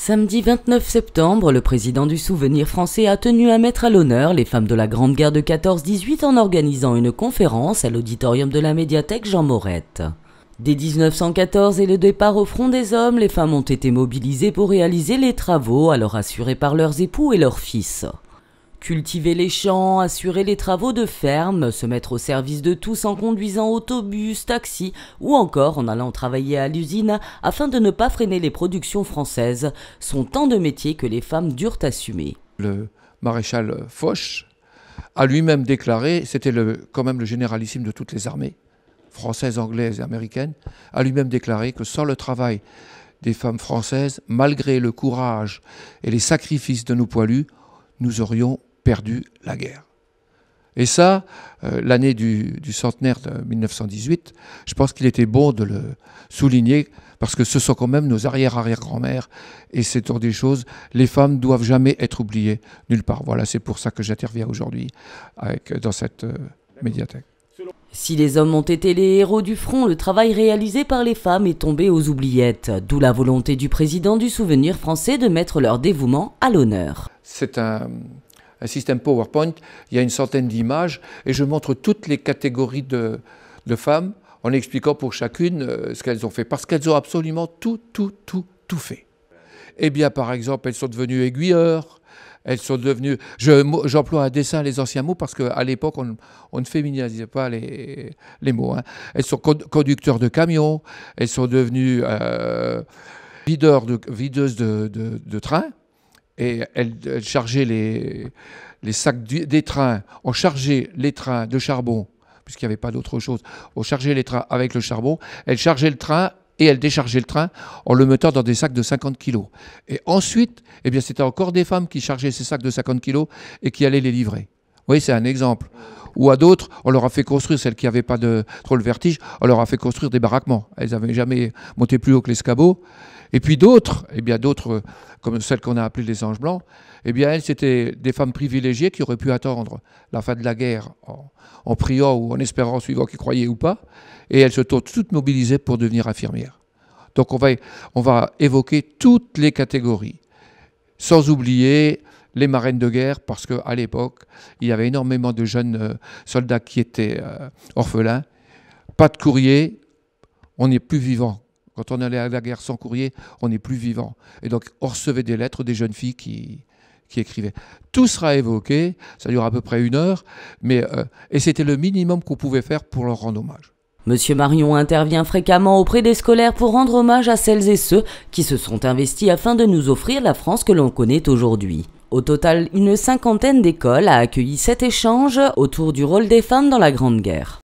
Samedi 29 septembre, le président du Souvenir français a tenu à mettre à l'honneur les femmes de la Grande Guerre de 14-18 en organisant une conférence à l'auditorium de la médiathèque Jean Maurette. Dès 1914 et le départ au front des hommes, les femmes ont été mobilisées pour réaliser les travaux alors assurés par leurs époux et leurs fils. Cultiver les champs, assurer les travaux de ferme, se mettre au service de tous en conduisant autobus, taxis ou encore en allant travailler à l'usine afin de ne pas freiner les productions françaises sont tant de métiers que les femmes durent assumer. Le maréchal Foch a lui-même déclaré, c'était quand même le généralissime de toutes les armées, françaises, anglaises et américaines, a lui-même déclaré que sans le travail des femmes françaises, malgré le courage et les sacrifices de nos poilus, nous aurions perdu la guerre. Et ça, l'année du centenaire de 1918, je pense qu'il était bon de le souligner parce que ce sont quand même nos arrière-arrière-grand-mères et c'est des choses, les femmes doivent jamais être oubliées nulle part. Voilà, c'est pour ça que j'interviens aujourd'hui dans cette médiathèque. Si les hommes ont été les héros du front, le travail réalisé par les femmes est tombé aux oubliettes, d'où la volonté du président du Souvenir français de mettre leur dévouement à l'honneur. C'est un système PowerPoint, il y a une centaine d'images et je montre toutes les catégories de femmes en expliquant pour chacune ce qu'elles ont fait, parce qu'elles ont absolument tout fait. Eh bien, par exemple, elles sont devenues aiguilleurs, elles sont devenues... J'emploie à dessein les anciens mots parce qu'à l'époque, on ne féminisait pas les mots. Hein. Elles sont conducteurs de camions, elles sont devenues videuses de train. Et elles chargeaient les sacs des trains, on chargeait les trains de charbon, puisqu'il n'y avait pas d'autre chose, on chargeait les trains avec le charbon, elles chargeaient le train et elles déchargeaient le train en le mettant dans des sacs de 50 kilos. Et ensuite, eh bien, c'était encore des femmes qui chargeaient ces sacs de 50 kilos et qui allaient les livrer. Oui, c'est un exemple. Ou à d'autres, on leur a fait construire, celles qui n'avaient pas trop le vertige, on leur a fait construire des baraquements. Elles n'avaient jamais monté plus haut que l'escabeau. Et puis d'autres, eh bien d'autres, comme celles qu'on a appelées les anges blancs, eh bien elles, c'était des femmes privilégiées qui auraient pu attendre la fin de la guerre en priant ou en espérant, suivant qu'ils croyaient ou pas. Et elles se sont toutes mobilisées pour devenir infirmières. Donc on va évoquer toutes les catégories, sans oublier les marraines de guerre, parce qu'à l'époque, il y avait énormément de jeunes soldats qui étaient orphelins. Pas de courrier, on n'est plus vivant. Quand on allait à la guerre sans courrier, on n'est plus vivant. Et donc, on recevait des lettres des jeunes filles qui écrivaient. Tout sera évoqué, ça dure à peu près 1 heure, et c'était le minimum qu'on pouvait faire pour leur rendre hommage. Monsieur Marion intervient fréquemment auprès des scolaires pour rendre hommage à celles et ceux qui se sont investis afin de nous offrir la France que l'on connaît aujourd'hui. Au total, une 50aine d'écoles a accueilli cet échange autour du rôle des femmes dans la Grande Guerre.